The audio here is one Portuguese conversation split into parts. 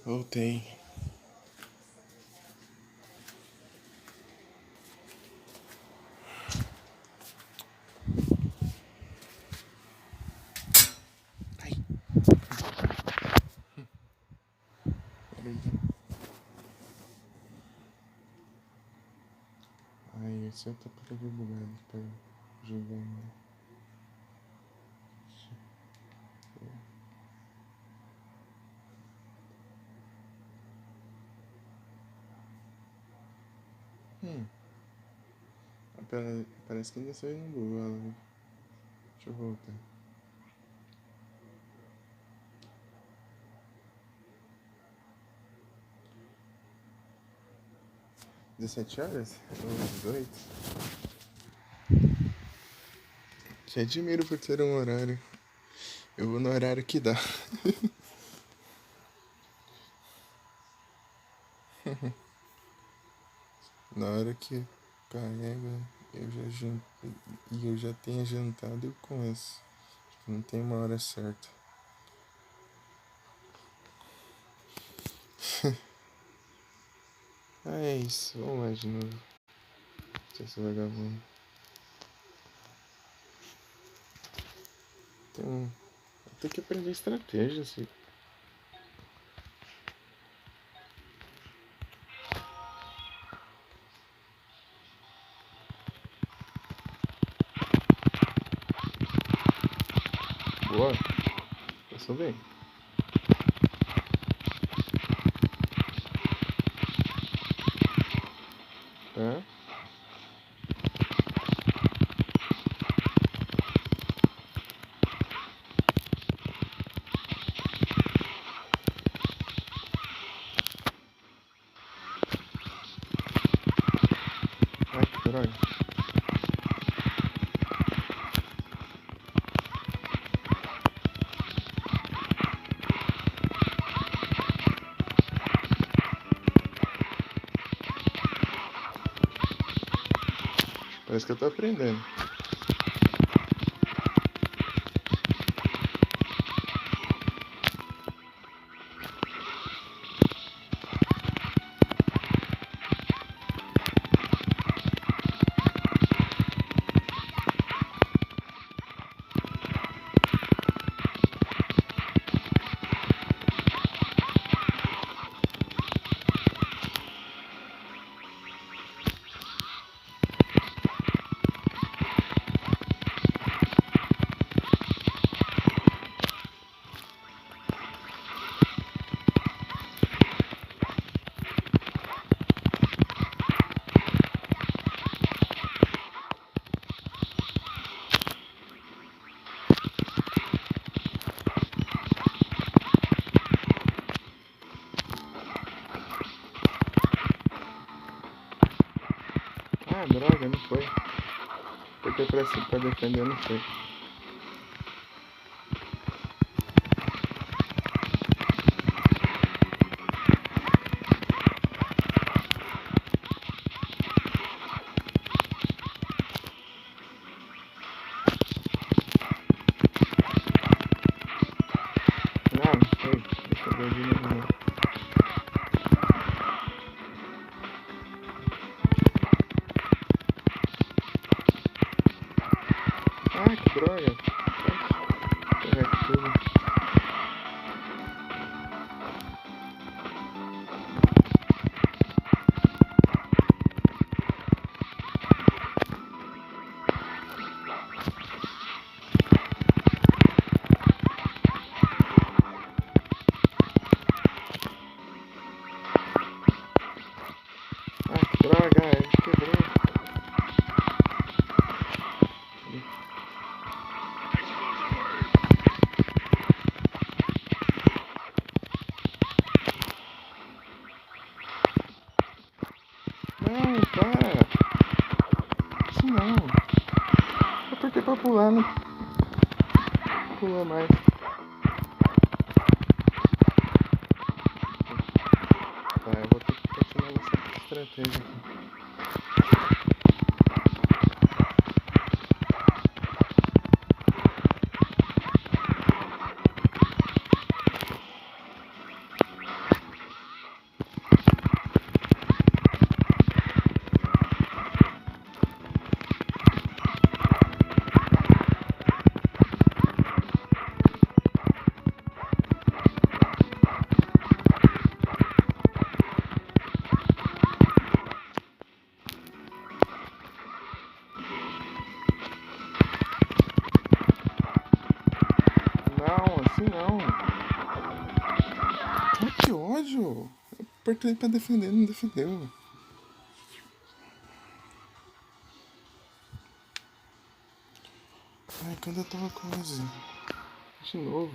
Voltei. Ai, peraí. Ai, esse outro tá bugado pra jogar ainda. Hum. Parece que ainda saiu no Google. Deixa eu voltar. 17 horas? Ou 18? Te admiro por ter um horário. Eu vou no horário que dá. Na hora que carrega, eu já janto. E eu já tenho jantado, eu começo. Não tem uma hora certa. Ah, é isso. Vamos lá de novo. Esse vagabundo. Tem que aprender estratégia, assim. Boa. Passou bem. Tá? Ai, que droga. Parece que eu tô aprendendo. Ah, droga, não foi. Porque pra defender não foi. Ah, não foi. Deixa eu ver de novo. Ah, que droga. Pegar aqui tudo. Ah, que droga. Quebrou. Não, para. Isso não. Eu apertei pra pular, não pulou mais. Tá, eu vou ter que continuar nessa estratégia aqui. Não, assim não. Ai, que ódio. Eu apertei pra defender, não defendeu. Ai, quando eu tava quase. De novo.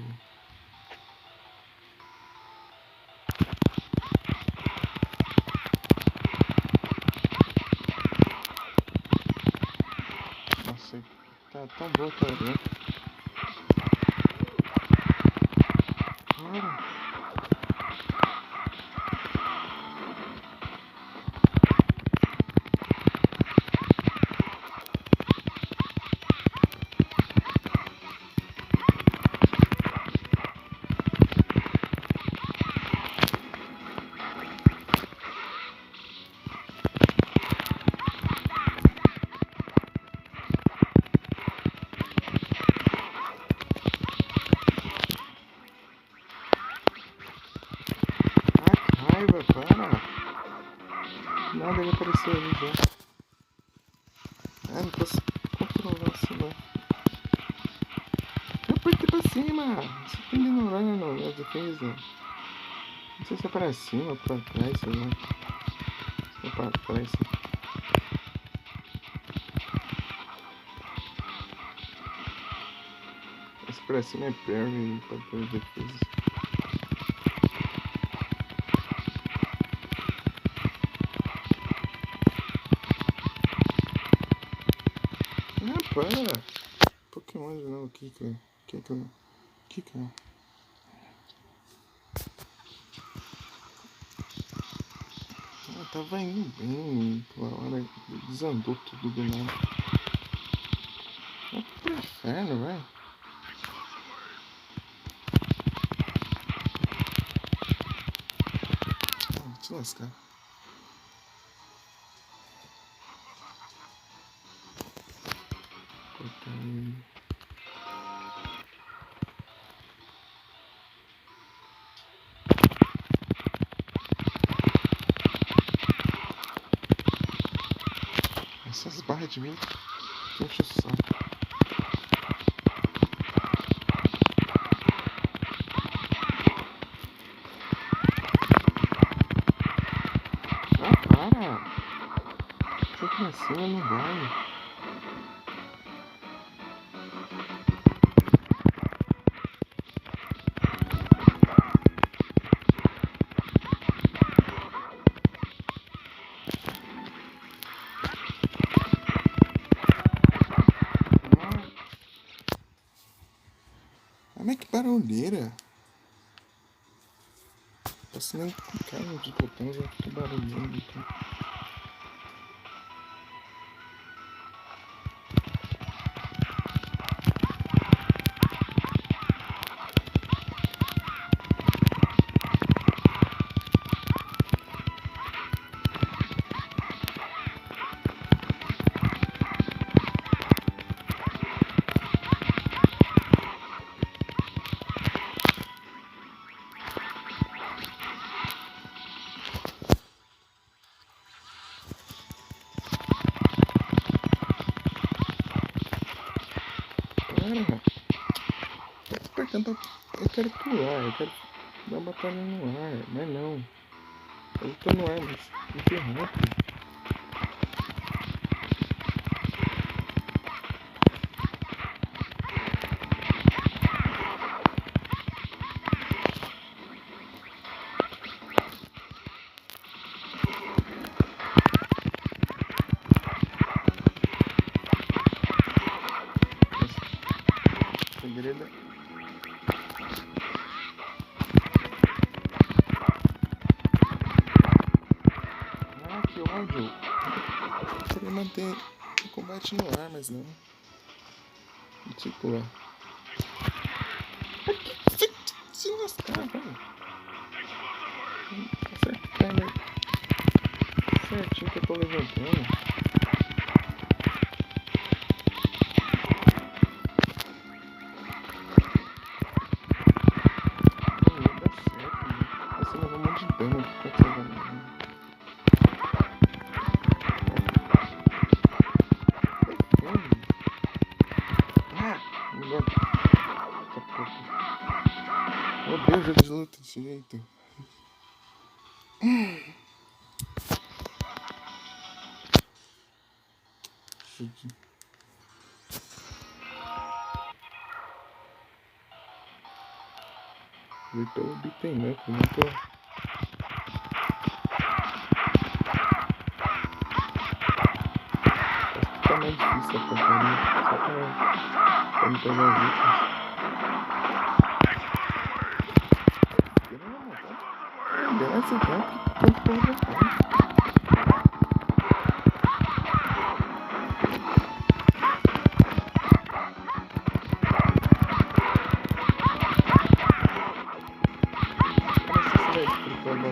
Nossa, tá tão boa a né? Bora. Raiva, para! Nada me apareceu ali já. Ah, não posso controlar o celular. Eu apertei pra cima! Você tá ignorando a defesa. Não sei se é pra cima ou pra trás, sei lá. Se é pra trás. Esse pra cima é parry e pra trás defesa. Ah, para! Pokémon de novo, Kika. Kika. Ah, tava indo bem. Pela hora desandou tudo do nada. Vai pro inferno, vai. Ah, te lascar. Cortar ele. Essas barras de mim que enche o saco. Ah, para! Se eu pra cima não vai. Ah, mas que barulheira! Passando com cara de botão, já tô barulhando aqui. Para! Eu tô apertando. Eu quero pular, eu quero dar uma batalha no ar, mas não. Eu tô no ar, mas muito rápido. Segredo. Ah, que ódio. Eu queria manter o combate no ar, mas não. Tipo lá. Se lascar, velho. Acerta certinho que eu tô levantando. Não ia dar certo, né? Você levou um monte de dano pra você ganhar. Ah, melhor. Tá pouco. Odeio jogo de luta desse jeito. Virtual beaten up, não tô. Acho que tá mais difícil a porcaria. Só pra me pegar os itens. Graças a Deus, que porra vontade.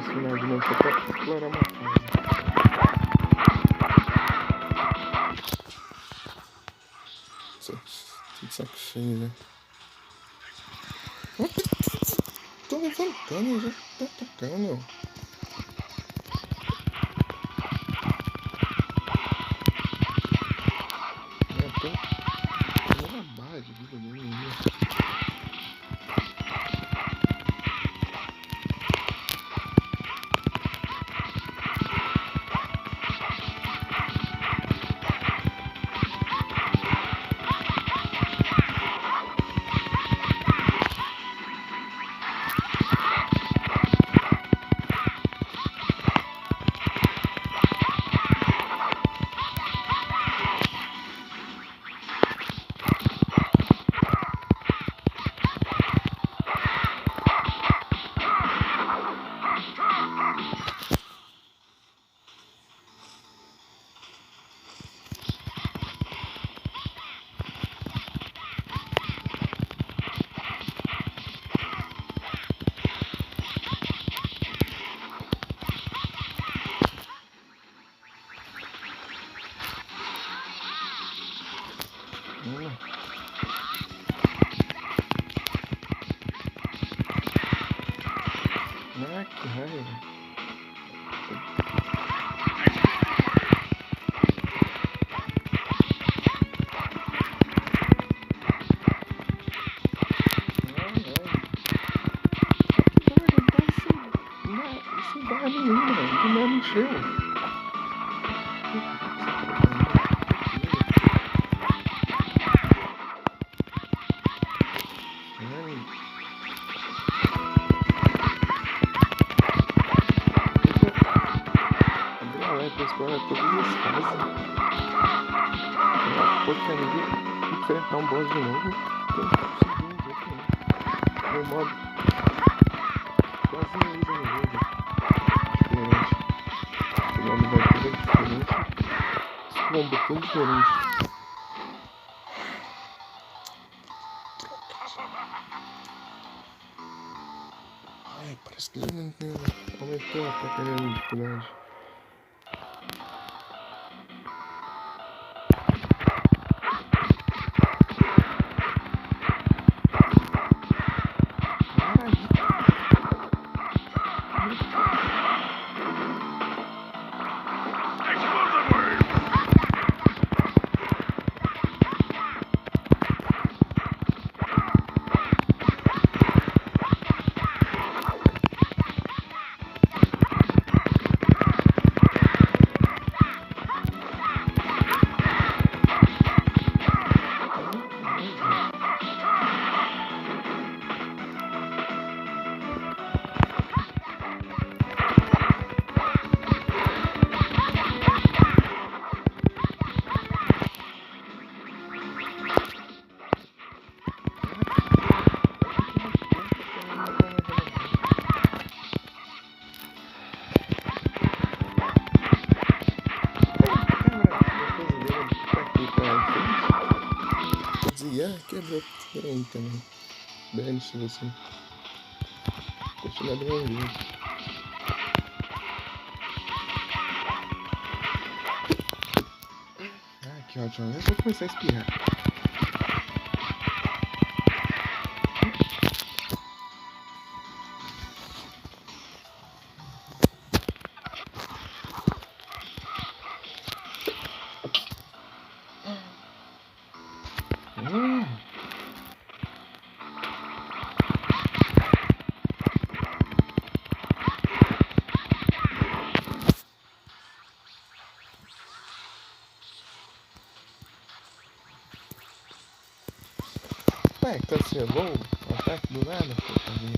Final de novo, só pra explorar uma casa. Tô de saco cheio, né? Tô levantando, já tá atacando. Tô na barra de vida mesmo. Ah, que raiva. Sem barra nenhuma, do nada encheu. Explorar todas as fases. Uma porcaria de enfrentar um boss de novo. Eu não tô conseguindo ver também. Meu modo quase não usa no jogo. Diferente. O nome da coisa é diferente. Os combos tão diferentes. Ai, parece que aumentou a porcaria da dificuldade. Quebrou por aí também. Dane-se você. Continua do meu jeito. Ah, que ótimo. Eu vou começar a espirrar. Ué, cancelou o ataque do nada, puta vida.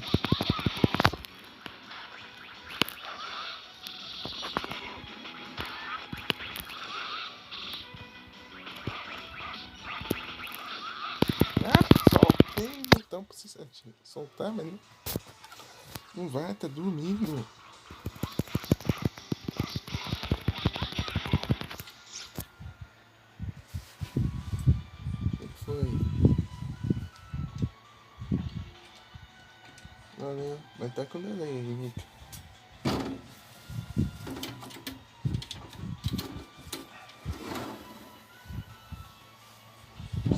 Ah, soltei o botão pra você soltar, mas não vai, tá dormindo. O que foi? Valeu, mas tá com delay aí, Nick.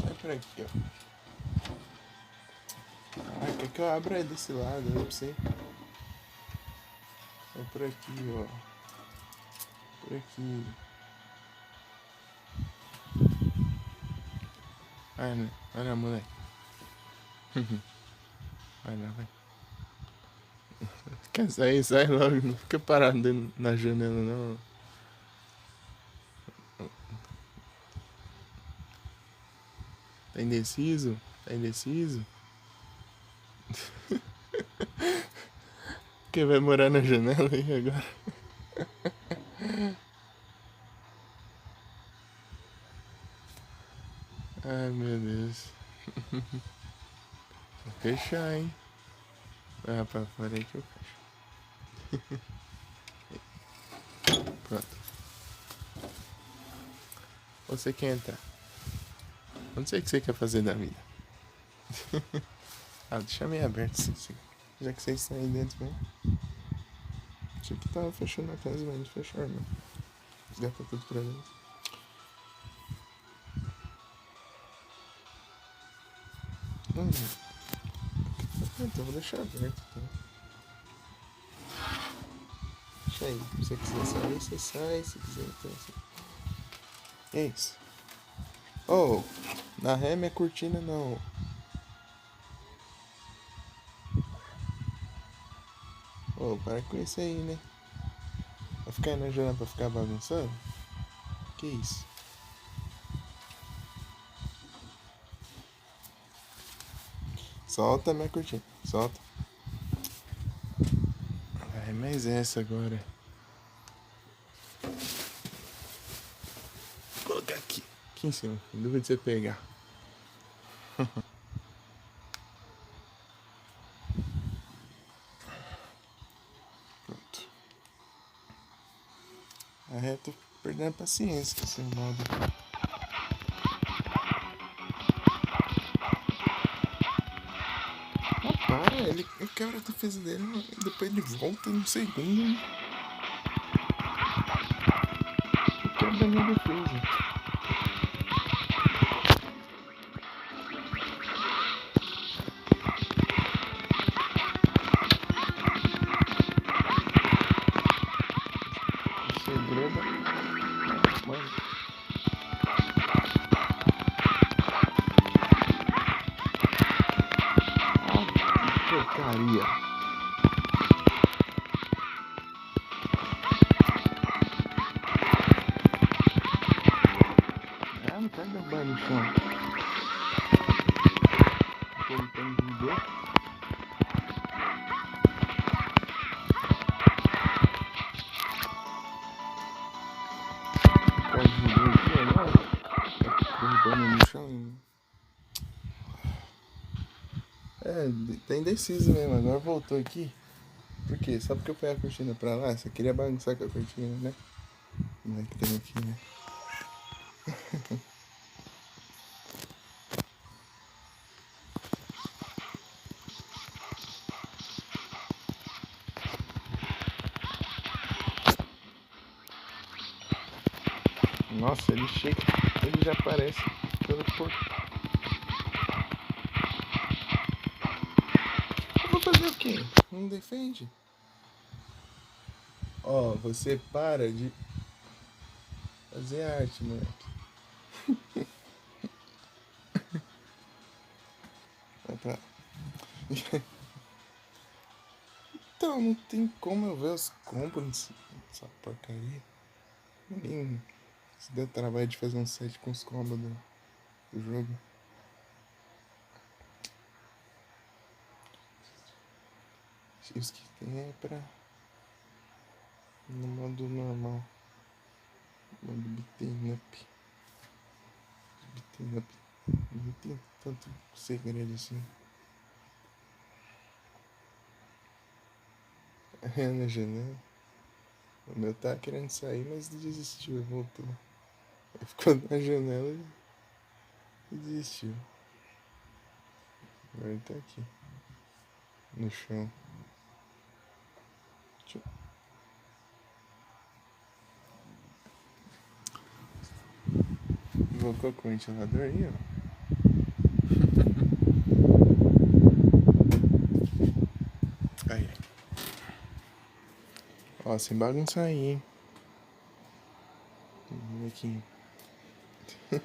Sai por aqui, ó. Ah, quer que eu abra aí desse lado, aí pra você? É por aqui, ó. Por aqui. Vai lá, moleque. Vai lá, vai. Quer sair, sai logo. Não fica parado dentro na janela, não. Tá indeciso? Tá indeciso? Quem vai morar na janela aí agora? Ai, meu Deus. Vou fechar, hein? Ah, pra fora aí que eu fecho. Pronto. Você quer entrar? Não sei o que você quer fazer da vida. Ah, deixa meio aberto, sim. Já que vocês estão aí dentro mesmo. Isso aqui tava fechando a casa, mas não fechou, não. Gata tudo pra dentro. Então vou deixar aberto, então. Deixa aí. Se você quiser sair, você sai. Se quiser entrar, você... É isso. Oh, na ré minha cortina não. Oh, para com isso aí, né? Vai ficar aí na janela pra ficar bagunçando? Que isso? Solta minha cortina. Solta. Vai, mas essa agora. Vou colocar aqui. Aqui em cima. Em dúvida de você pegar. Pronto. A ré tô perdendo a paciência com esse modo. Para, ele quebra a defesa dele, depois ele volta em um segundo. E quebra a minha defesa. O segredo. Mano. Ah, que porcaria. Ah, não pega derrubar no chão. Tentando viver. Pode viver aqui agora. Tá derrubando no chão. É, tá indeciso mesmo. Agora voltou aqui. Por quê? Só porque eu fui a cortina pra lá? Você queria bagunçar com a cortina, né? Não é que tem aqui, né? Nossa, ele chega, ele já aparece pelo portão. Eu vou fazer o quê? Não defende? Ó, você para de fazer arte, moleque. Vai pra... Então, não tem como eu ver os combos nessa porcaria. Ninguém se deu trabalho de fazer um set com os combos do jogo. Os que tem é pra... no modo normal. Modo beaten up. Beaten up. Não tem tanto segredo assim. É na janela. O meu tá querendo sair, mas desistiu, voltou. Ele ficou na janela e desistiu. Agora ele tá aqui. No chão. Voltou com o ventilador aí, ó. Aí. Ó, sem bagunça aí, hein. Molequinho. É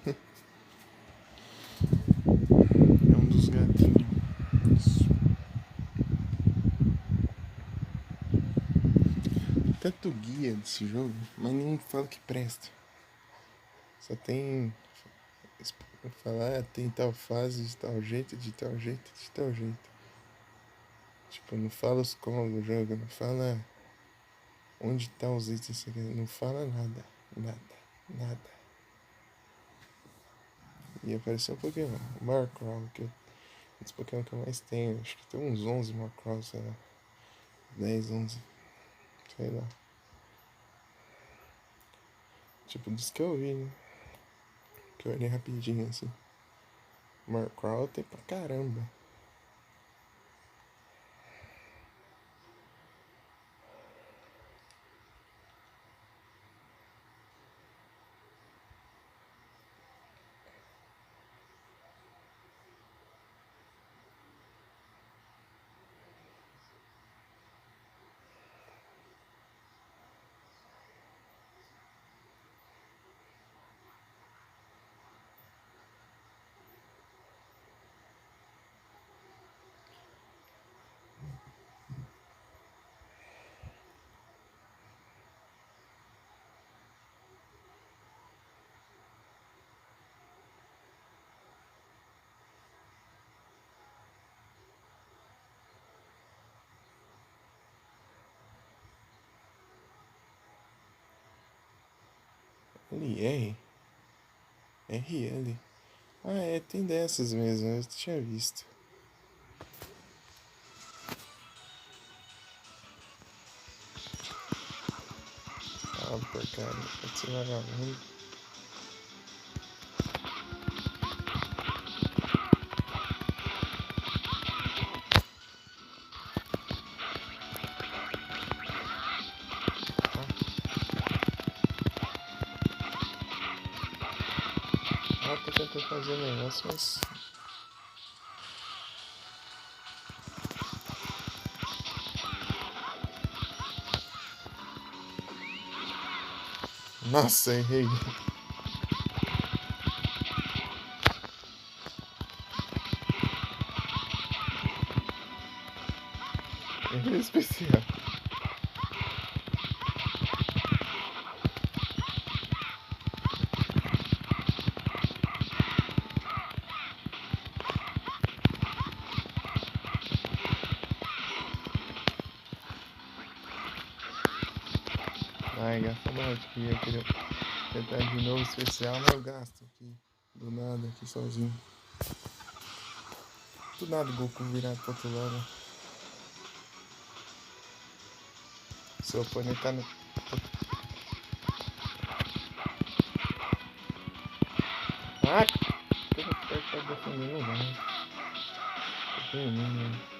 um dos gatinhos. Isso. Tanto guia desse jogo, mas ninguém fala que presta. Só tem... falar, tem tal fase de tal jeito, de tal jeito, de tal jeito. Tipo, não fala os combos do jogo, não fala onde tá os itens, não fala nada, nada. E apareceu um Pokémon, o Marcrow, que é um dos Pokémon que eu mais tenho. Acho que tem uns 11 Marcrow, sei lá. 10, 11, sei lá. Tipo, dos que eu vi, né? Que eu olhei rapidinho assim. Marcrow tem pra caramba. LR? RL? Ah, é, tem dessas mesmo, eu tinha visto. Ah, porcaria, pode ser vagabundo. Ah, tô tentando fazer o negócio, mas... Nossa, errei. Errei especial. Ai, gasta mais que eu queria tentar de novo especial, mas eu gasto aqui. Do nada, aqui sozinho. Do nada o Goku virado pro outro lado. Seu oponente tá no... Ah! Eu vou ficar defendendo não. Tô terminando.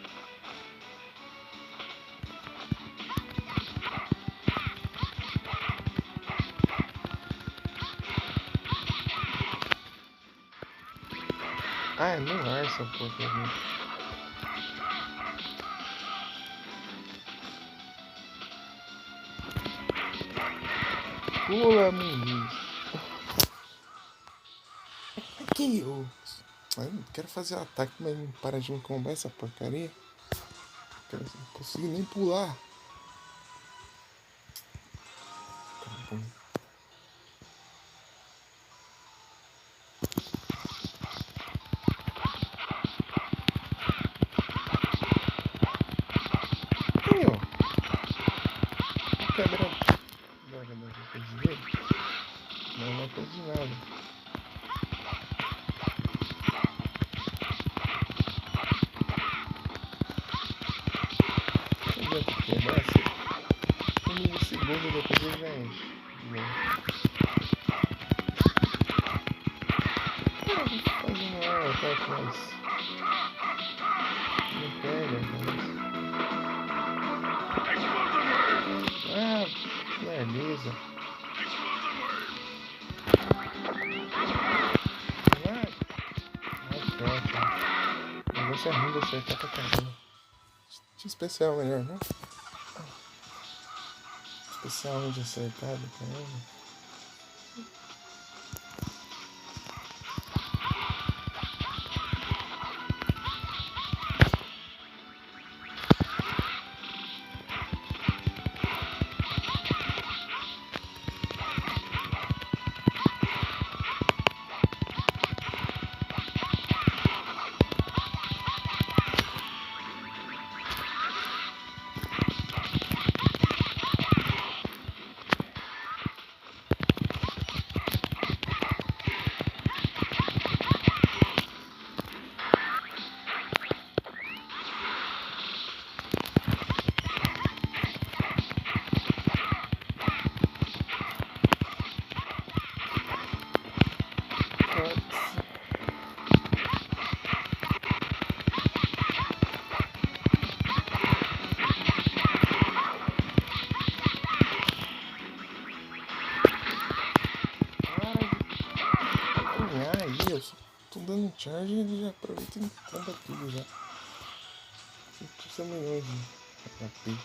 Ah, é no ar essa porcaria. Pula, Muniz. Aqui, eu quero fazer o ataque, mas não para de me combar essa porcaria. Não consigo nem pular. Tá bom. adianta quebrar, assim. Um milissegundo depois ele já enche. Faz um ataque mais. Não pega, mas. Ah, beleza. O negócio é ruim de acertar pra caramba. Especial melhor, né? Especial de acertar pra caramba. Eu só tô dando charge e ele já aproveita e compra tudo já. Não precisa milhões de HP.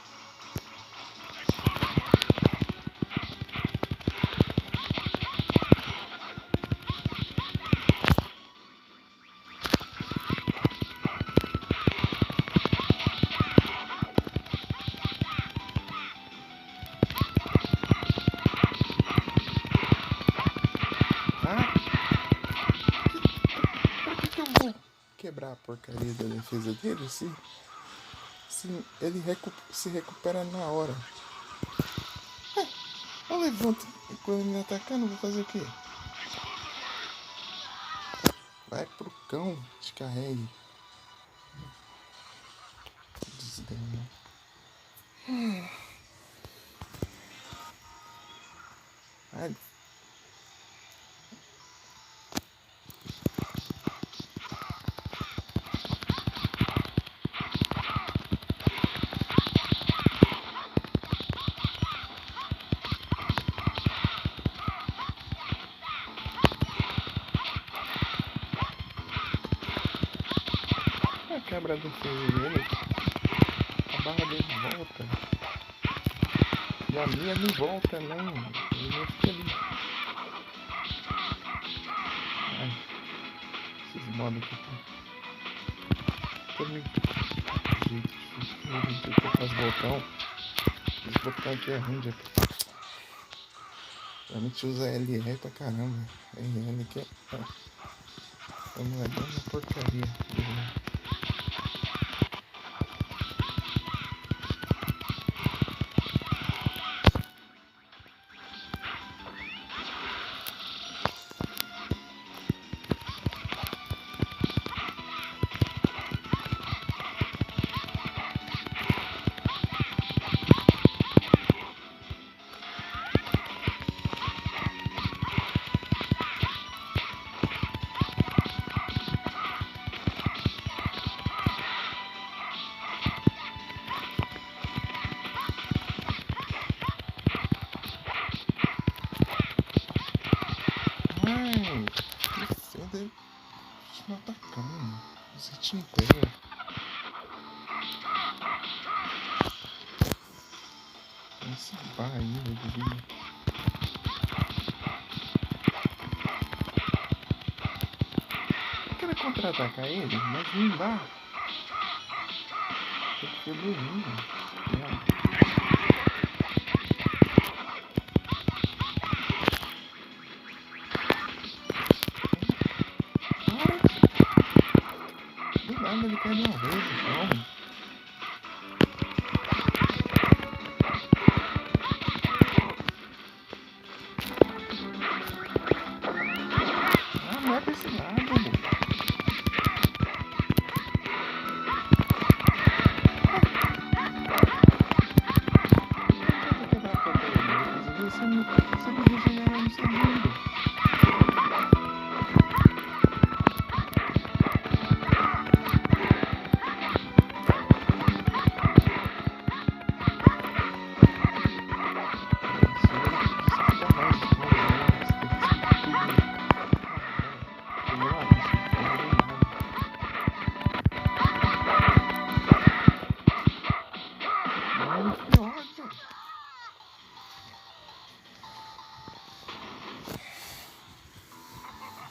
Quebrar a porcaria da defesa dele se ele se recupera na hora. Eu levanto e quando ele me atacar, não vou fazer o quê? Vai pro cão, descarregue. Desgrama. Ai. Quebra do fio dele, a barra dele volta e a minha não volta não, ele fica ali. Ai, esses modos aqui também jeito difícil de tocar os botões. Esse botão aqui é ruim de a gente usa LR pra caramba, RL aqui é uma porcaria. Defenda não atacando. Você te inteira. Esse barriga de vida. Eu quero contra-atacar ele, mas não dá. Eu fiquei dormindo. Ele quer de uma vez, então. Ah, não é pra esse lado. você devia chegar lá no segundo.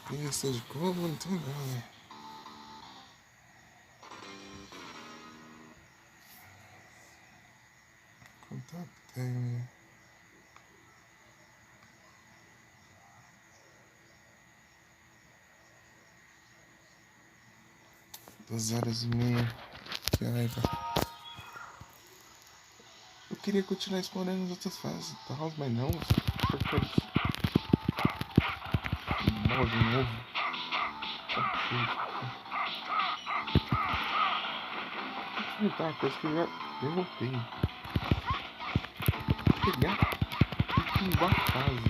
Tem essa de como? Não tem não, né? Contato técnico. 2 horas e meia. Que raiva. Eu queria continuar explorando as outras fases e tal, mas não. Porque bola de novo. Tá, coisa que eu já derrotei. Pegar e pumbar a fase.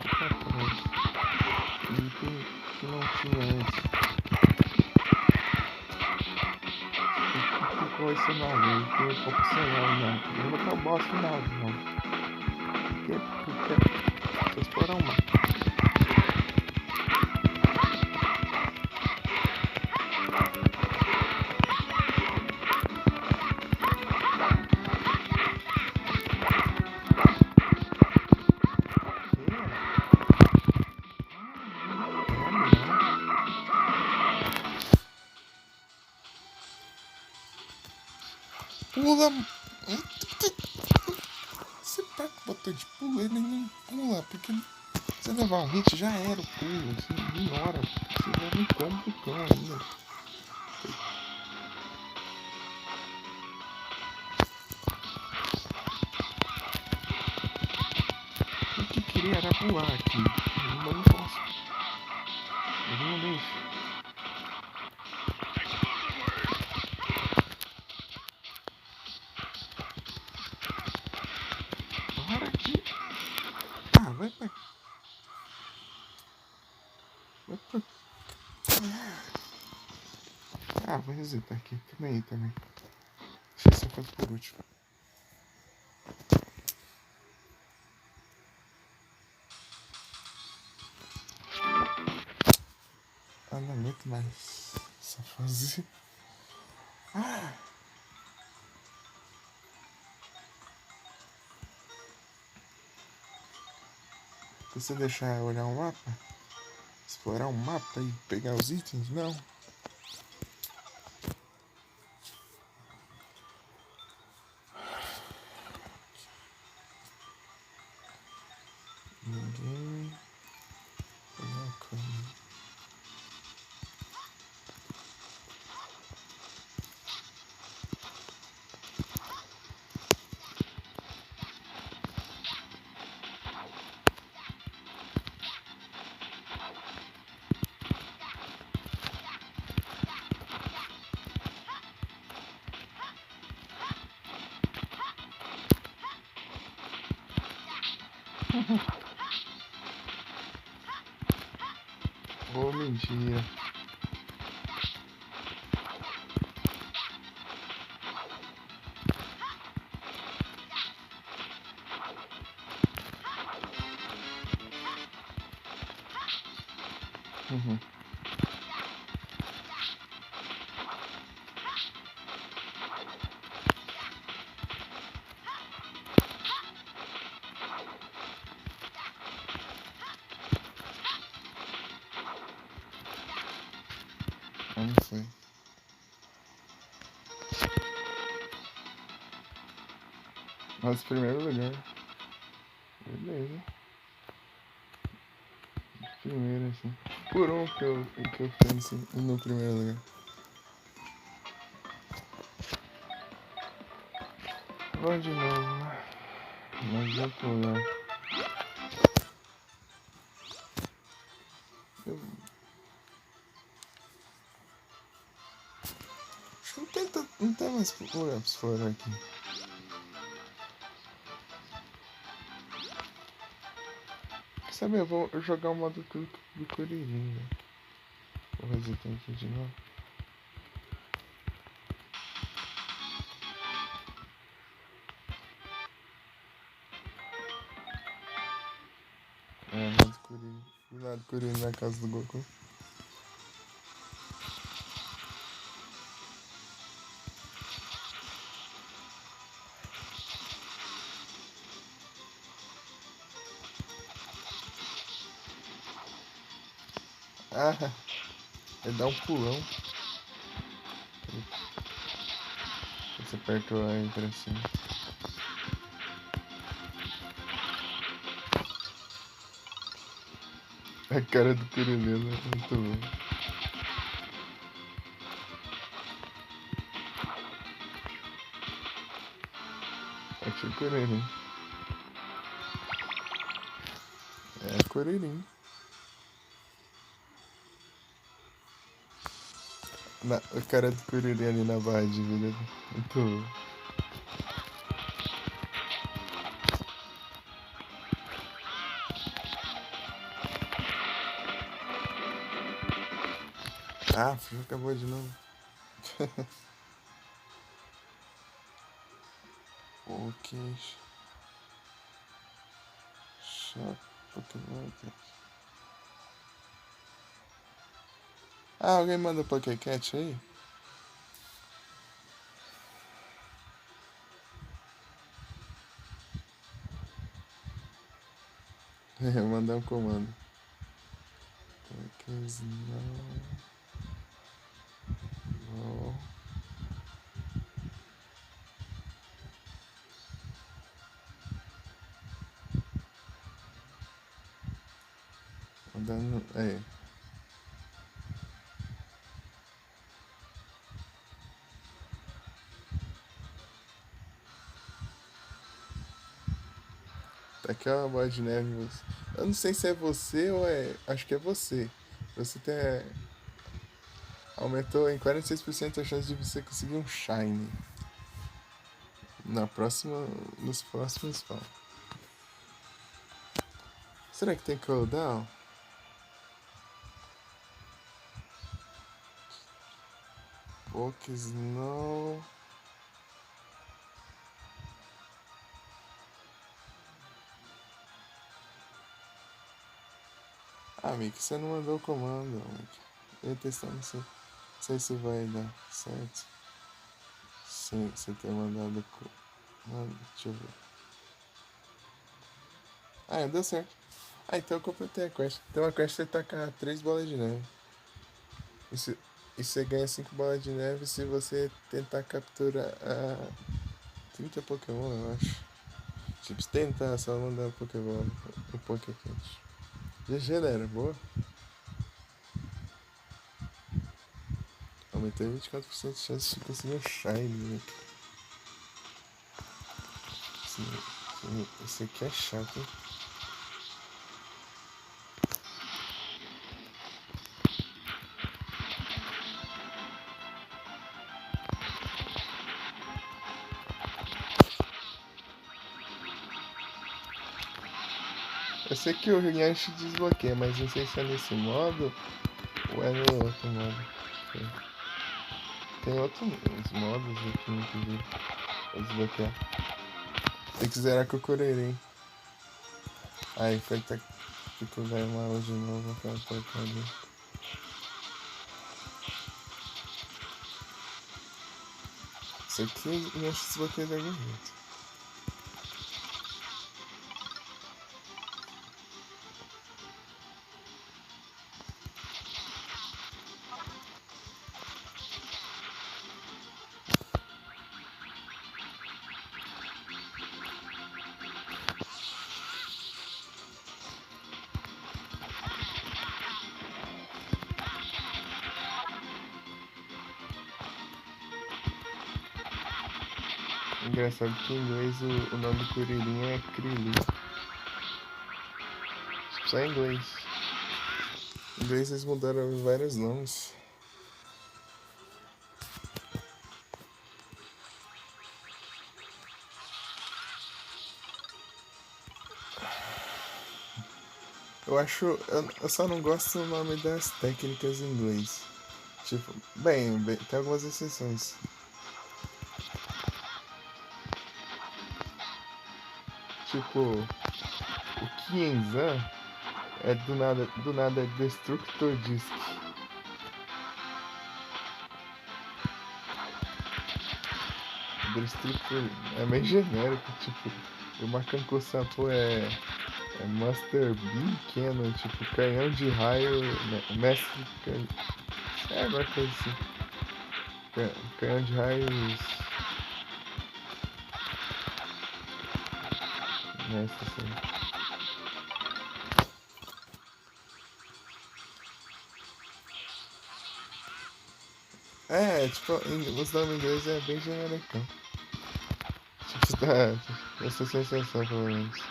Ficar atrás. E tem que não tinha antes. Ficou esse nome, tem opcional, não. Eu vou botar o boss final, não. Porque só explorar uma. Pula! Você aperta o botão de pulo, ele nem pula, porque se levar um hit já era o pulo, você ignora. Você leva um combo do cão ainda. O que queria era pular aqui, mas não posso. Ele não deixa. Para aqui. Ah, vai pra... Vai pra... Ah, vou resetar aqui. Calma aí também. Deixa essa coisa por último. Ah, não aguento mais essa fase. Ah! Você deixar eu olhar o mapa? Explorar o mapa e pegar os itens? Não. Ninguém. Pegar a câmera. Oh, mentira. Uhum. Não foi. Mas primeiro lugar. Beleza. Primeiro, assim. Por um que eu fiquei assim, no primeiro lugar. Vou de novo. Mas já pular. Acho que não tem mais lugar pra explorar aqui. Sabe, eu vou jogar o modo do Kuririn, né? Vou resetar aqui de novo. É, modo Kuririn. Do lado Kuririn na casa do Goku. Ah, ele dá um pulão. Você aperta o R pra cima. A cara do Kuririn é muito louco. Achei Kuririn. É Kuririn. A cara do Kuririn ali na barra de vida. Muito louco. Ah, acabou de novo. Ok. Chato, Pokémon. Ah, alguém manda Pokécat aí? Mandar um comando. Pokémon. Mandando. Aí. Tá aqui uma bola de neve. Eu não sei se é você ou é. Acho que é você. Você tem. Aumentou em 46% a chance de você conseguir um Shine. Na próxima. Nos próximos pau. Será que tem cooldown? Pokésnow. Ah, Mickey, você não mandou o comando, Mickey. Eu ia testar, não sei se vai dar certo. Sim, você tem mandado. Deixa eu ver. Ah, deu certo. Ah, então eu completei a quest. Então a quest é tacar 3 bolas de neve. E você ganha 5 bolas de neve se você tentar capturar 30 Pokémon, eu acho. Tipo, se tentar só mandar Pokémon no Pokécat. GG, galera, boa. Aumentei 24% de chance de conseguir um Shine, né? Esse aqui é chato, hein? Eu sei que o Yanshi desbloqueia, mas não sei se é nesse modo ou é no outro modo. Tem outros modos aqui, inclusive, pra desbloquear. Tem que zerar com o Kuririn. Aí, foi até que vai uma aula de novo pra tocar ali. Isso aqui eu acho que desbloqueia de algum jeito. Engraçado que em inglês o nome do Kuririn é Krillin. Tipo, só em inglês. Em inglês eles mudaram vários nomes. Eu só não gosto do nome das técnicas em inglês. Tipo, bem, tem algumas exceções. Tipo, o Kienzan é do nada é Destructor Disc. Destructor é meio genérico, tipo, o Macanco Sapo é Master Beam Cannon, tipo, canhão de raio, né, mestre canhão. É, agora coisa assim. Canhão de raios. Mestre, assim. É, tipo, os nomes em inglês é bem genérico. Tipo, dá essa sensação, pelo menos.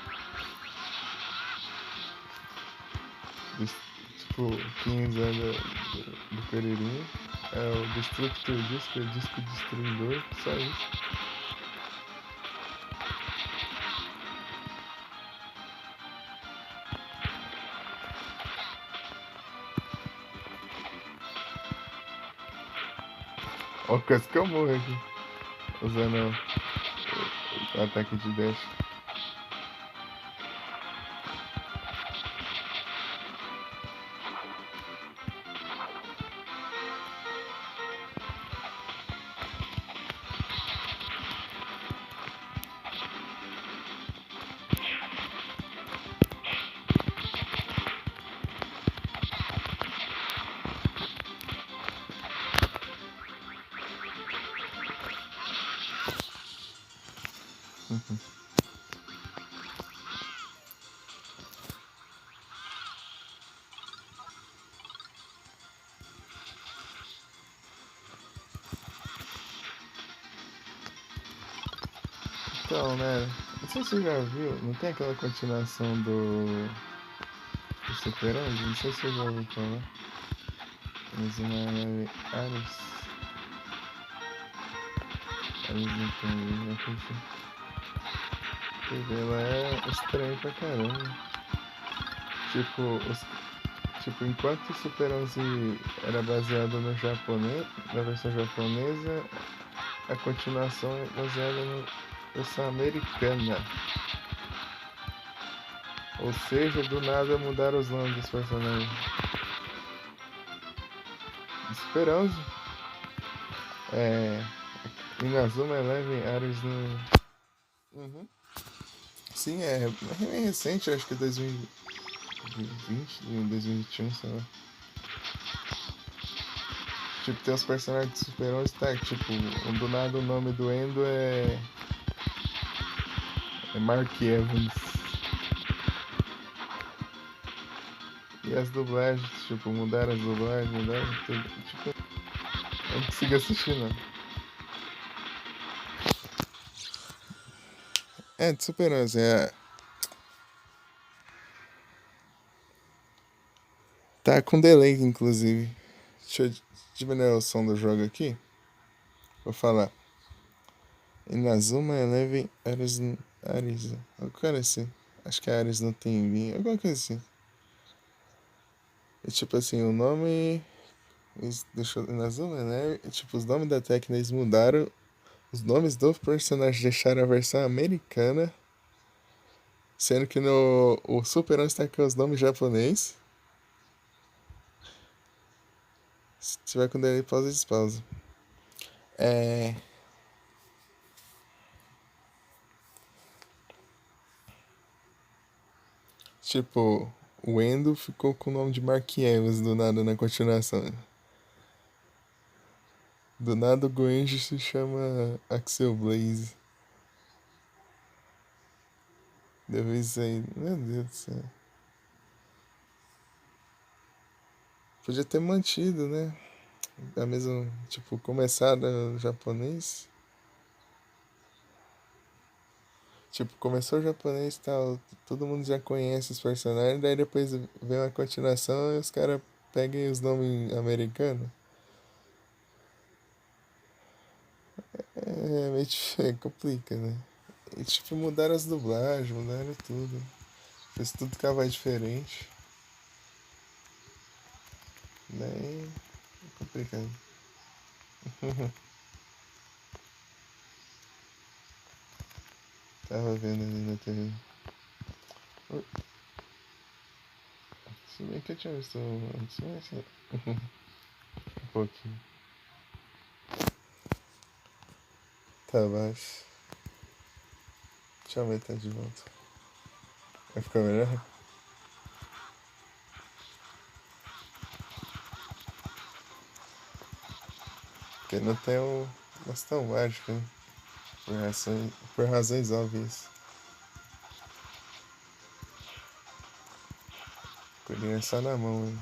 Tipo, 15 anos do Pereirinho. É o Destructor Disco, é o disco destruidor, só isso. Ó, quase que eu morro aqui. Usando o ataque de dash. Então, né? Não sei se você já viu, não tem aquela continuação do Super 11? Não sei se você já ouviu falar. Mas uma Ares. Ares não tem uma coisa assim. Ela é estranha pra caramba. Tipo, enquanto o Super 11 era baseado no japonês, na versão japonesa, a continuação é baseada na versão americana. Ou seja, do nada mudaram os nomes dos personagens. Super 11 é Inazuma Eleven Ares no. Uhum. Sim, é recente, acho que é 2020, 2021, sei lá. Tipo, tem os personagens de Super 11, tá? Tipo, do nada o nome do Endo é Mark Evans. E as dublagens, tipo, mudaram as dublagens, mudaram tudo. Tipo, eu não consigo assistir, não. É, de Super 11, tá com delay, inclusive. Deixa eu diminuir o som do jogo aqui. Vou falar. Inazuma Eleven Ares. Ares. Alguma coisa assim. Acho que Ares não tem vinho. Alguma coisa assim. E tipo assim, o nome. Deixou Inazuma Eleven. Tipo, os nomes da técnica eles mudaram. Os nomes dos personagens deixaram a versão americana. Sendo que no o Super 11 tá com os nomes japonês. Se tiver com delay, pausa e despausa. É. Tipo, o Endo ficou com o nome de Mark Evans do nada na continuação. Do nada o Goenji se chama Axel Blaze. Deve isso aí. Meu Deus do céu. Podia ter mantido, né? A mesma, tipo, começar no japonês. Tipo, começou o japonês e tal, todo mundo já conhece os personagens, daí depois vem uma continuação e os caras pegam os nomes americanos. É meio complica, né? E tipo, mudaram as dublagens, mudaram tudo. Fez tudo ficar mais diferente. Daí é complicado. Tava vendo ali na TV. Ui, se bem que eu tinha visto antes, mas um pouquinho. Tá abaixo. Deixa eu ver, tá de volta. Vai ficar melhor? Porque não tem o bastão mágico, né? Por razões óbvias. Coelhinho é só na mão, né?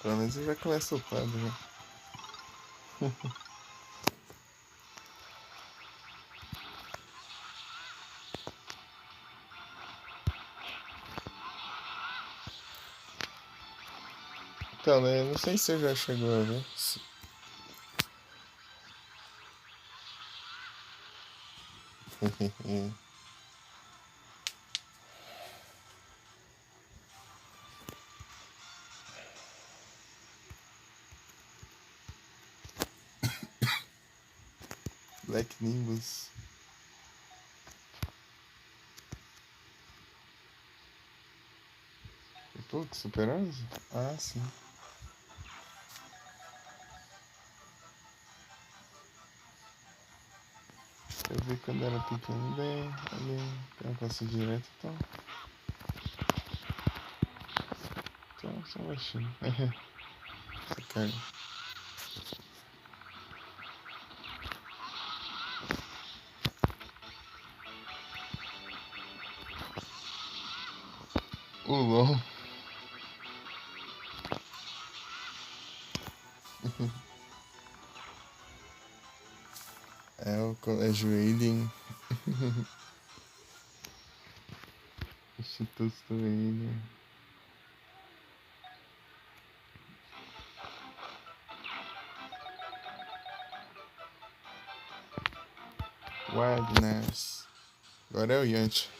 Pelo menos ele já começa upado, né? Então, né? Não sei se você já chegou a ver. Black Nimbus. Pô, que Super 11? Ah, sim. Eu vi quando era pequeno, daí ali eu não passo direto, então. Então, só baixinho. Cara. O LOL. É o Colégio Alien. Instituto Alien. Wildness. Agora é o Yanti.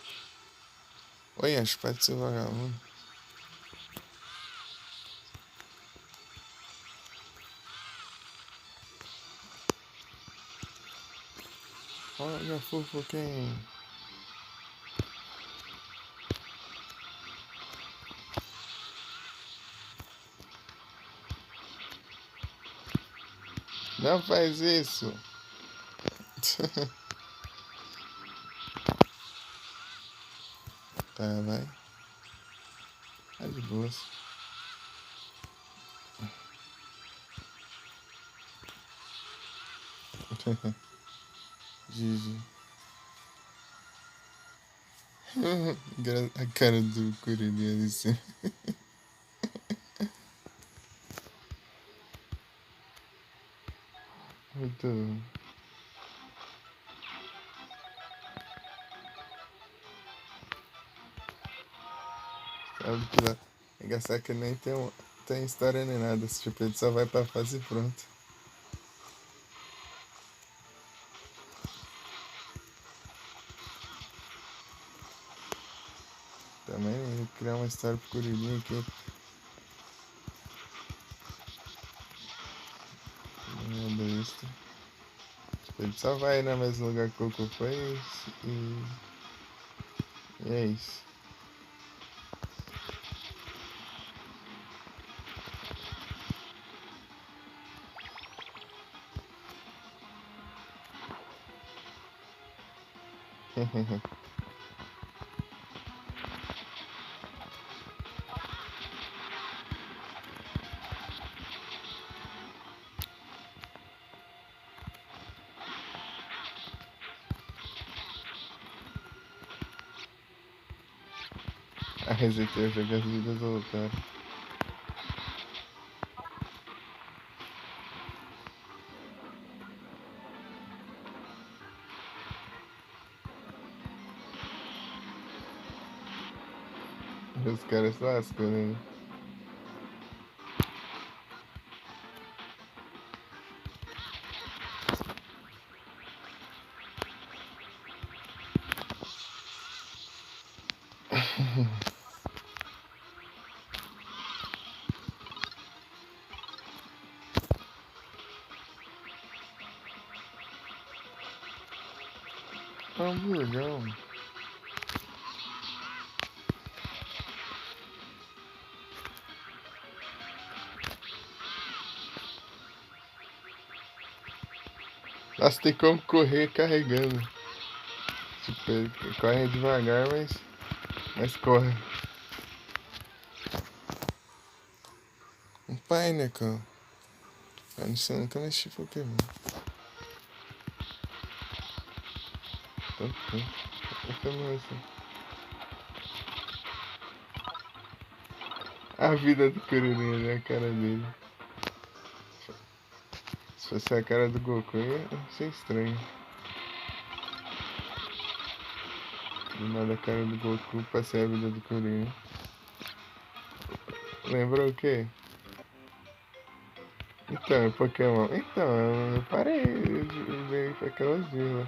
Oi, Yanti, pode ser vagabundo. Olha, fofo, quem? Não faz isso. Tá, vai. Tá de boas. Gigi. A cara do Corelinha ali assim. Muito. Sabe que lá. É engraçado que nem tem história nem nada. Tipo, ele só vai pra fase e pronto. Também ele criar uma história pro Corelinha aqui. Não é besta. Tipo, ele só vai no mesmo lugar que o Coco foi e é isso. A resetei o jogo, as vidas voltaram. Os caras se lascando, né? Hamburgão. Nossa, tem como correr carregando. Tipo, ele corre devagar, mas corre. Um pai, né, cara? Eu não sei, nunca mexi Pokémon. Eu também assim. A vida do Kuririn, né? A cara dele. Se fosse a cara do Goku, ia ser estranho. Do nada a cara do Goku pra ser a vida do Kuririn. Lembrou o quê? Então, Pokémon. Então, eu parei de ver aquelas dias lá.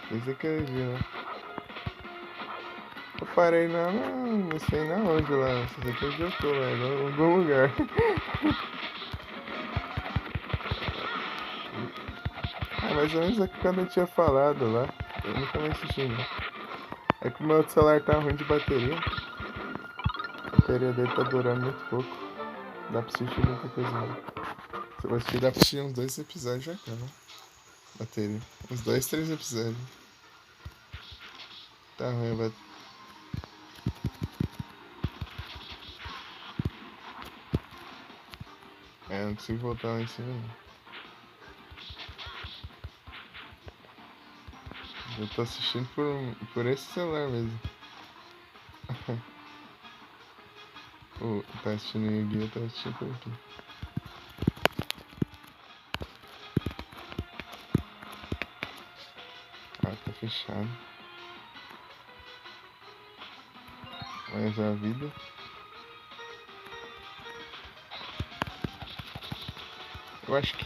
Desde aqueles dias lá. Eu parei não sei na onde lá. Não sei que eu tô lá, em algum lugar. Ah, mais ou menos é que quando eu tinha falado lá. Eu nunca mais assisti, né? É que o meu celular tá ruim de bateria. A bateria dele tá durando muito pouco. Dá pra assistir muita coisa não. Se eu assistir, dá pra assistir uns 2 episódios já acaba. Bateria. Uns 2, 3 episódios. Tá ruim a bateria. É, não consigo voltar lá em cima não. Eu tô assistindo por esse celular mesmo. Tá assistindo Yu-Gi-Oh! Eu tô assistindo por aqui. Ah, tá fechado. Mas a vida. Eu acho que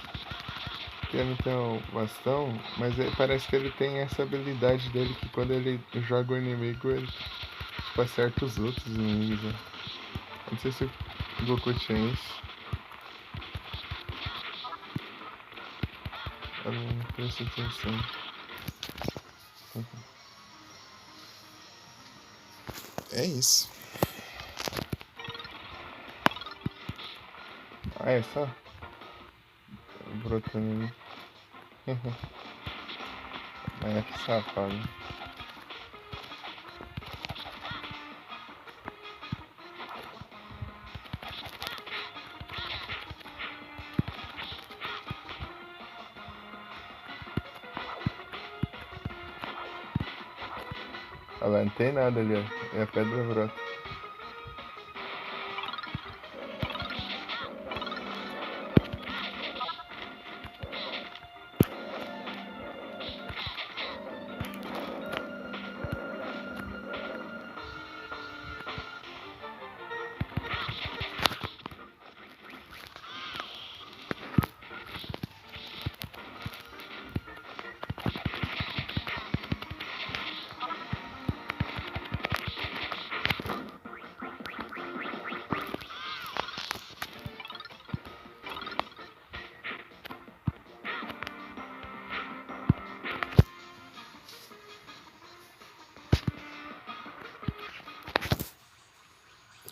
ele não tem um bastão, mas parece que ele tem essa habilidade dele que quando ele joga o inimigo, ele tipo, acerta os outros inimigos. Né? Não sei se o Goku tinha isso. Eu não prestei atenção. É isso. Ah, é só? Brotando ali. É, que safado. Olha lá, não tem nada ali, ó. É a pedra brota.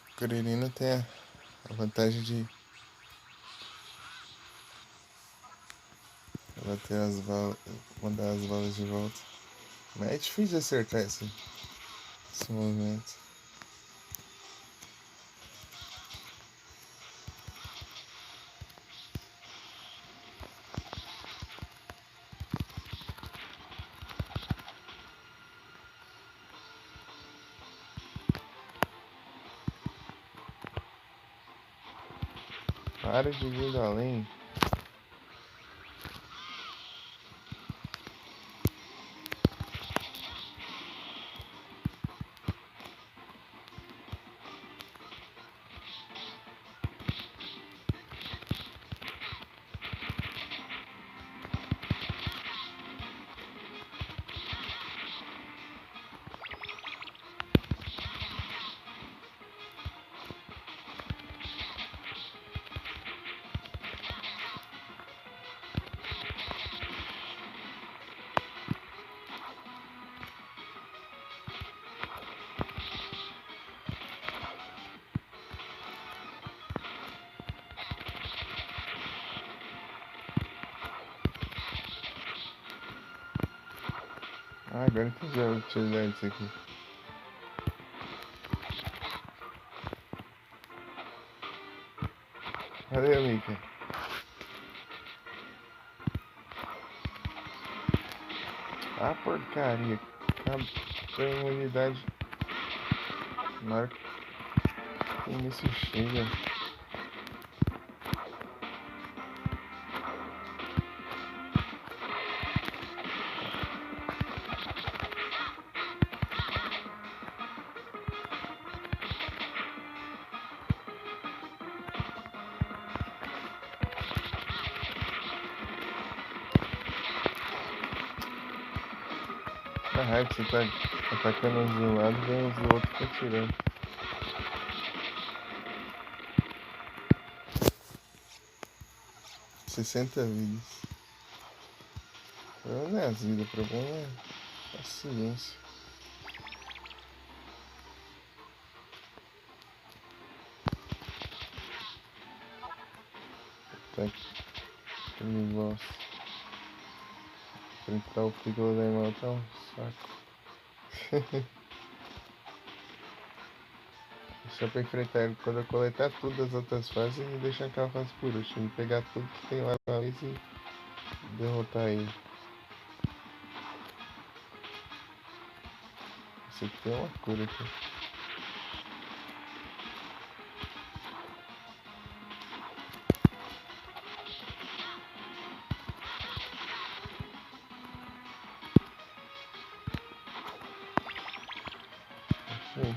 O Curirino tem a vantagem de bater as balas, mandar as balas de volta. Mas é difícil de acertar esse movimento. Para de vir do além. Ah, agora entendi a utilidade disso aqui. Valeu, Mika. Ah, porcaria. Acabou a imunidade. Na hora que o início chega. Na raiva que você tá atacando uns de um lado, vem os do outro que atirando. Sessenta vidas. O problema não é as vidas, o problema é a ciência. Tá aquele boss. Enfrentar o Piccolo da irmã tá um saco. Só pra enfrentar ele quando eu coletar tudo das outras fases e deixar aquela fase por último. E pegar tudo que tem lá na vez e derrotar ele. Esse aqui tem uma cura aqui. Sim.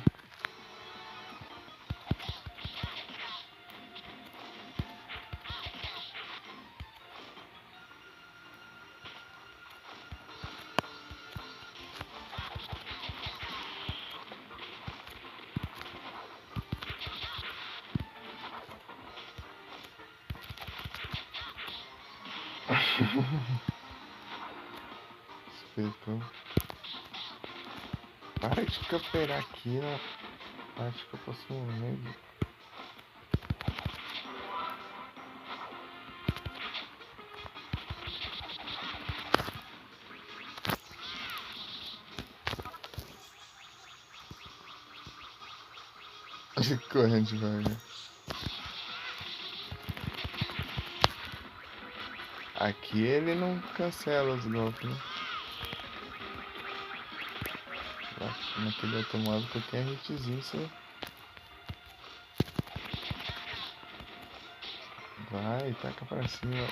Espetão. Para de camperar aqui na parte que eu posso morrer. Correndo devagar. Aqui ele não cancela os golpes, né? Naquele automóvel qualquer hitzinho você vai, taca pra cima.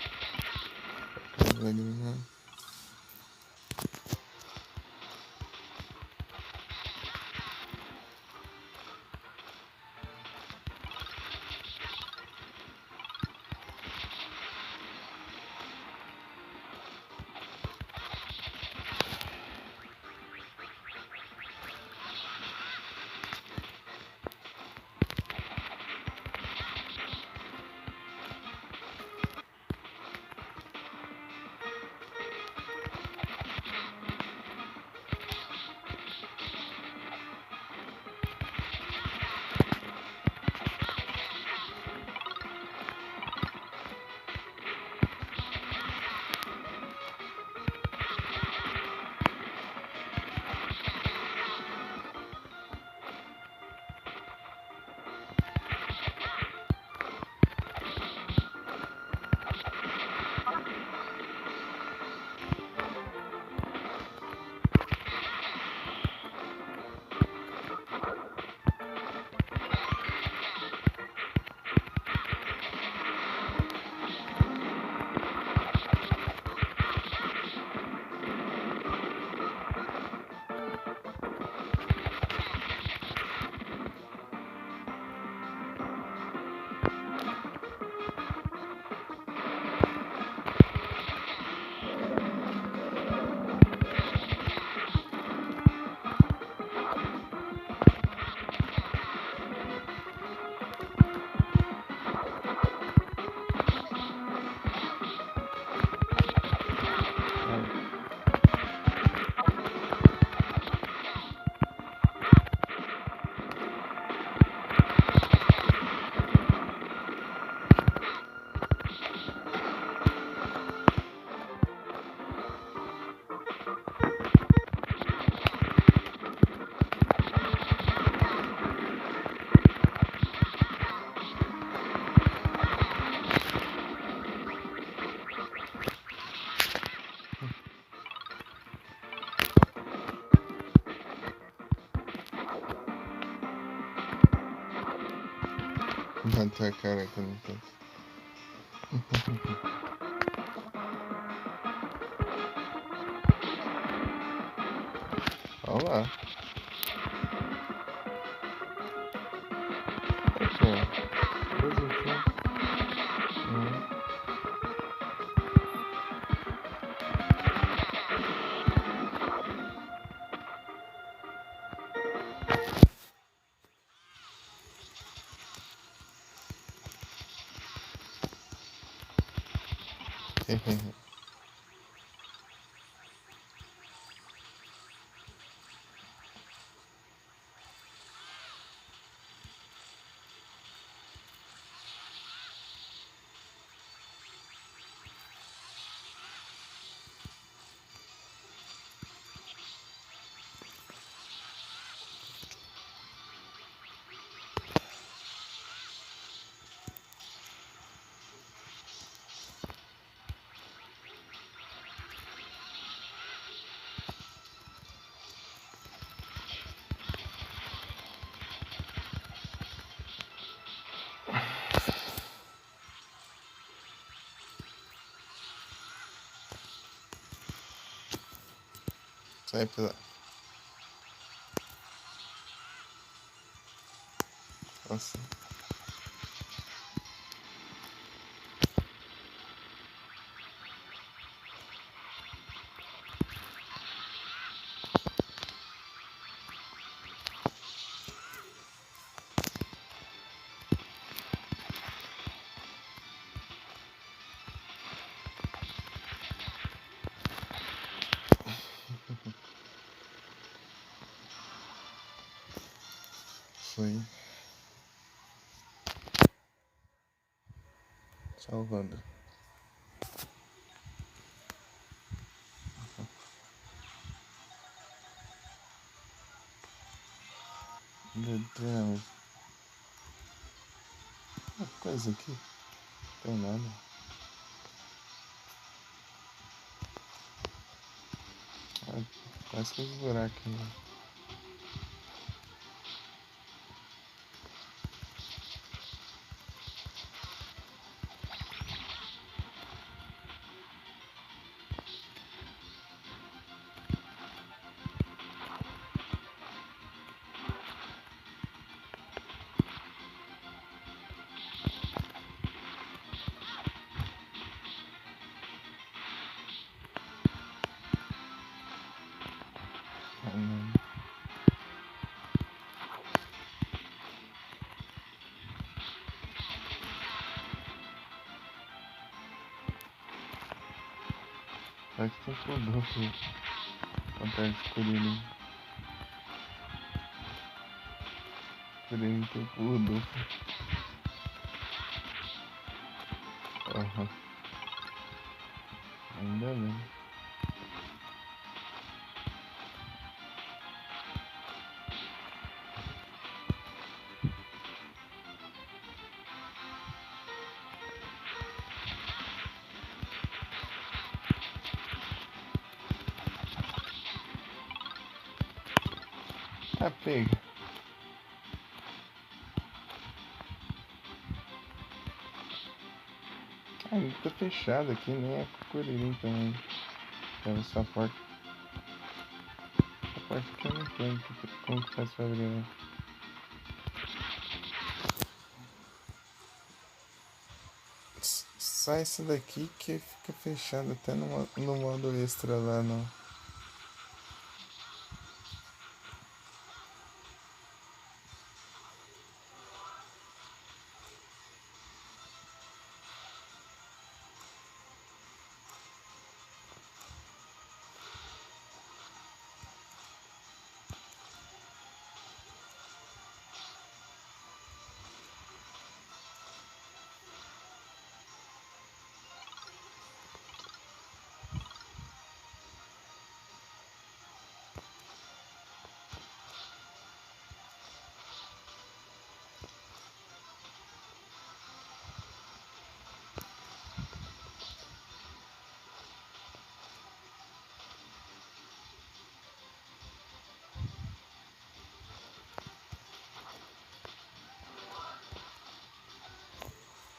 Na tua cara que eu não tô. Olha lá. Aqui, ó. Positivo. Sai pela. Nossa. Foi. Salvando. Treinamento. Uma coisa aqui. Não tem nada. Quase que os buracos, né? Acho que tem que mudar a parte de Curirim. Curirim tem pulo duplo. Aham. Ainda bem. Ah, pega. Ah, ele tá fechado aqui, nem é Curirim também. Então essa porta. Essa porta aqui eu não entendo como que faz pra abrir, né? Só esse daqui que fica fechado até no modo extra lá no.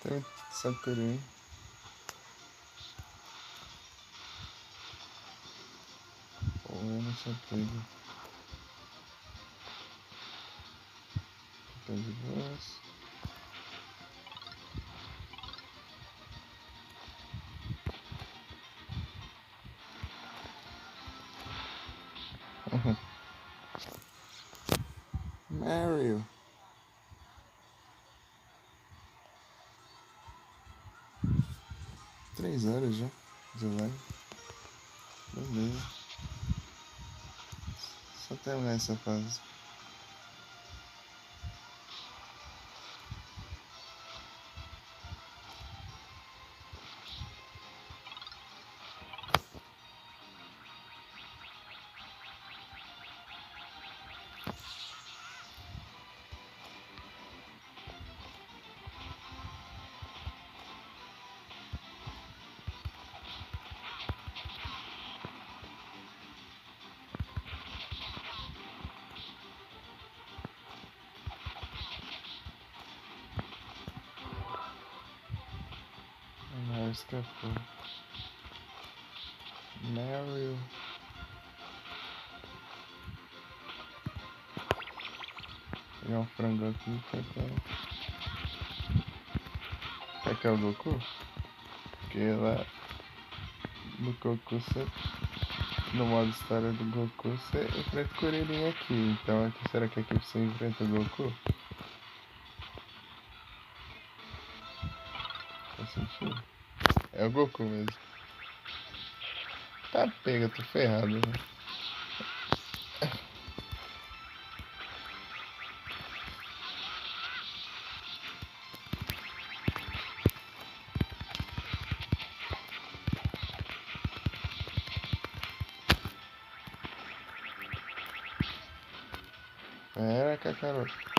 Tem Sakura. Ou eu não sou pego. Tá de boas. Mario. Três horas já de live. Beleza. Só terminar essa fase. Mario escapou. Mario. Vou pegar um frango aqui e quer que é o Goku? Porque lá no Goku você. No modo história do Goku você enfrenta o Kuririn aqui. Então aqui, será que aqui você enfrenta o Goku? Faz sentido? É o Goku mesmo. Tá pega, tô ferrado, né? Era, Kakaroto.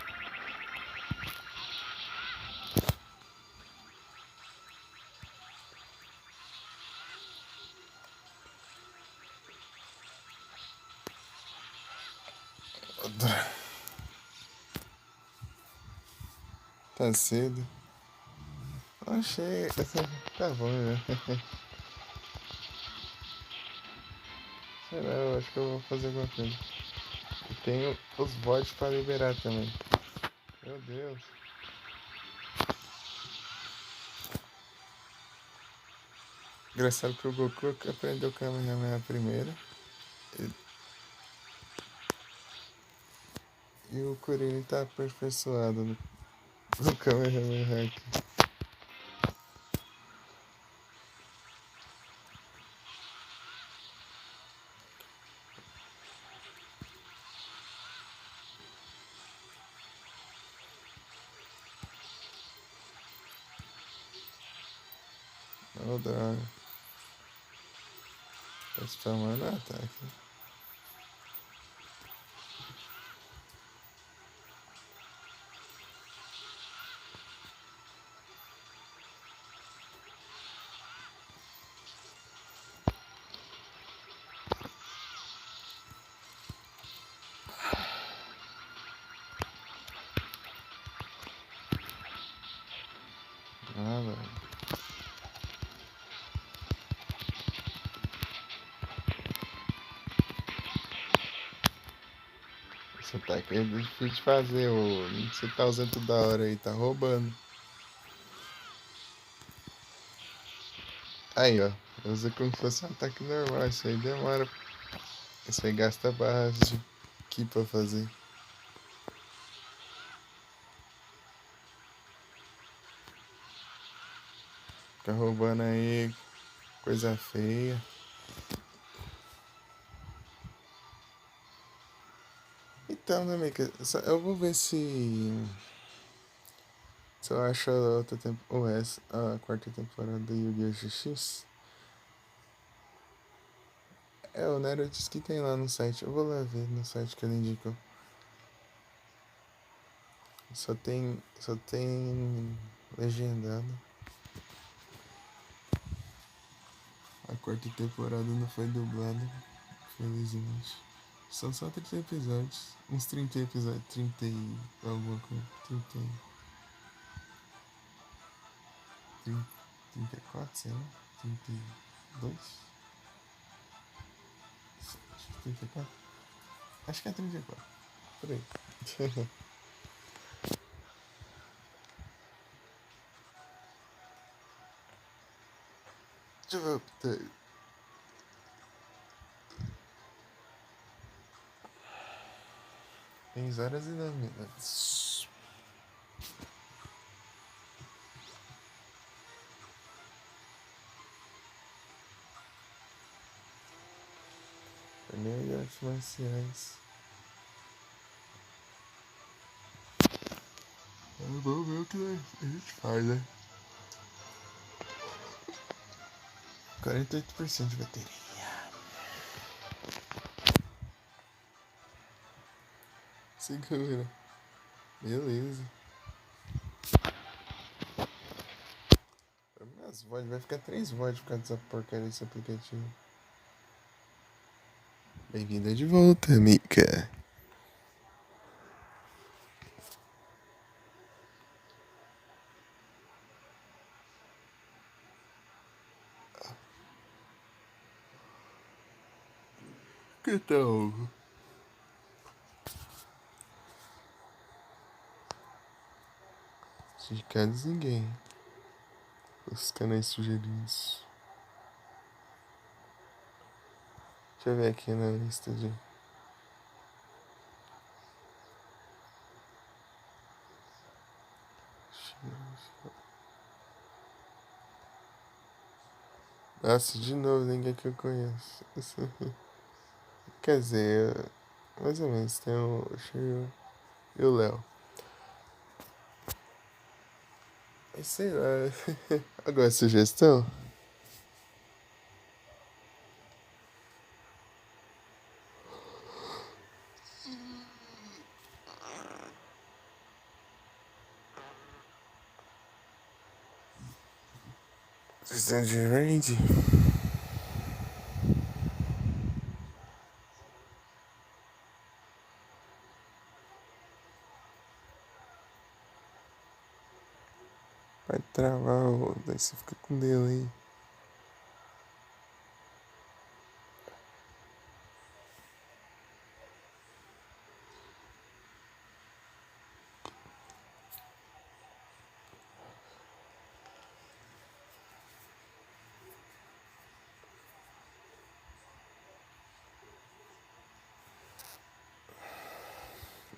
Tá cedo. Achei. Tá bom, né? Sei lá, eu acho que eu vou fazer alguma coisa. E tenho os bots pra liberar também. Meu Deus. Engraçado que o Goku aprendeu o Kamehameha primeiro. E o Kuririn tá aperfeiçoado no Kamehameha aqui. Oh, droga. Tá spamando o ataque. Ah, velho. Esse ataque é difícil de fazer, ô. Você tá usando toda hora aí, tá roubando. Aí, ó. Usa como se fosse um ataque normal. Isso aí demora. Isso aí gasta barras de ki pra fazer. Fica roubando aí. Coisa feia. Então, né, Mika? Eu vou ver se eu acho a outra a quarta temporada do Yu-Gi-Oh! GX. É, o Nero disse que tem lá no site. Eu vou lá ver no site que ele indicou. Só tem legendado. A quarta temporada não foi dublada, felizmente. São só 30 episódios. Uns 30 episódios. 30 e alguma coisa. 30 e... 34, sei lá. 32? Acho que 34. Acho que é 34. Por aí. Deixa eu ver o que tem. 10 horas e 9 minutos. Torneio de artes marciais. Vamos ver o que a gente faz, né? 48% de bateria. Segura. Beleza. As VOD vai ficar 3 VOD por causa dessa porcaria desse aplicativo. Bem-vinda de volta, Mika. Que tal? Indicados ninguém. Os canais sugeridos. Deixa eu ver aqui na lista de. Nossa, de novo, ninguém que eu conheço. Quer dizer, mais ou menos, tem o Shiryu e o Léo. Mas sei lá. Agora, sugestão? Sugestão de Randy? Vai travar, daí você fica com delay.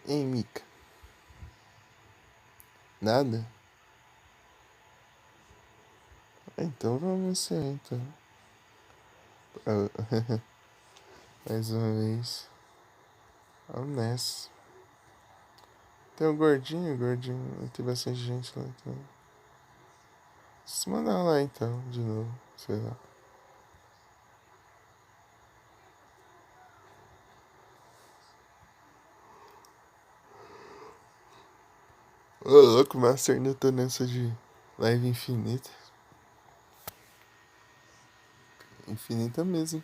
Hein, Mika? Nada? Então vamos ser, então. Mais uma vez. Vamos nessa. Tem o gordinho, tem bastante gente lá, então. Se mandar lá então, de novo, sei lá. Ô, louco, Master, ainda tô nessa de live infinita. Infinita mesmo.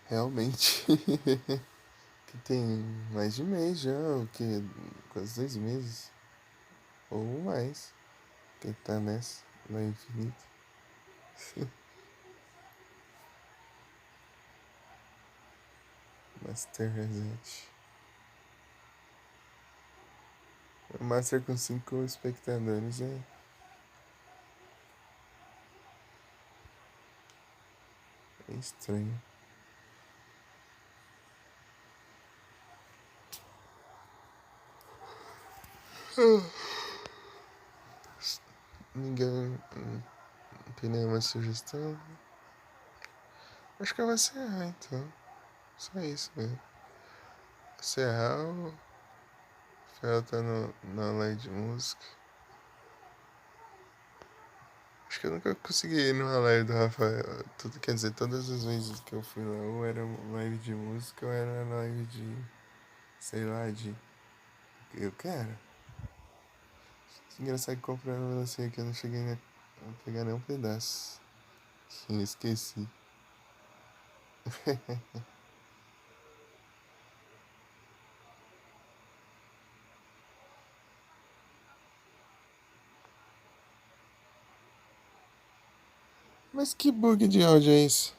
Realmente. Que tem mais de mês já, o que? Quase 2 meses. Ou mais. Que tá nessa, live infinita. Master Reset. O Master com 5 espectadores é estranho. Ninguém tem nenhuma sugestão? Acho que eu vou encerrar então. Só isso mesmo. Encerrar o Fel tá na live de música. Acho que eu nunca consegui ir numa live do Rafael. Tudo, quer dizer, todas as vezes que eu fui lá, ou era live de música, ou era live de, sei lá, de. Eu quero. Engraçado que comprando uma melancia que eu não cheguei a pegar nem um pedaço. Eu esqueci. Mas que bug de áudio é esse?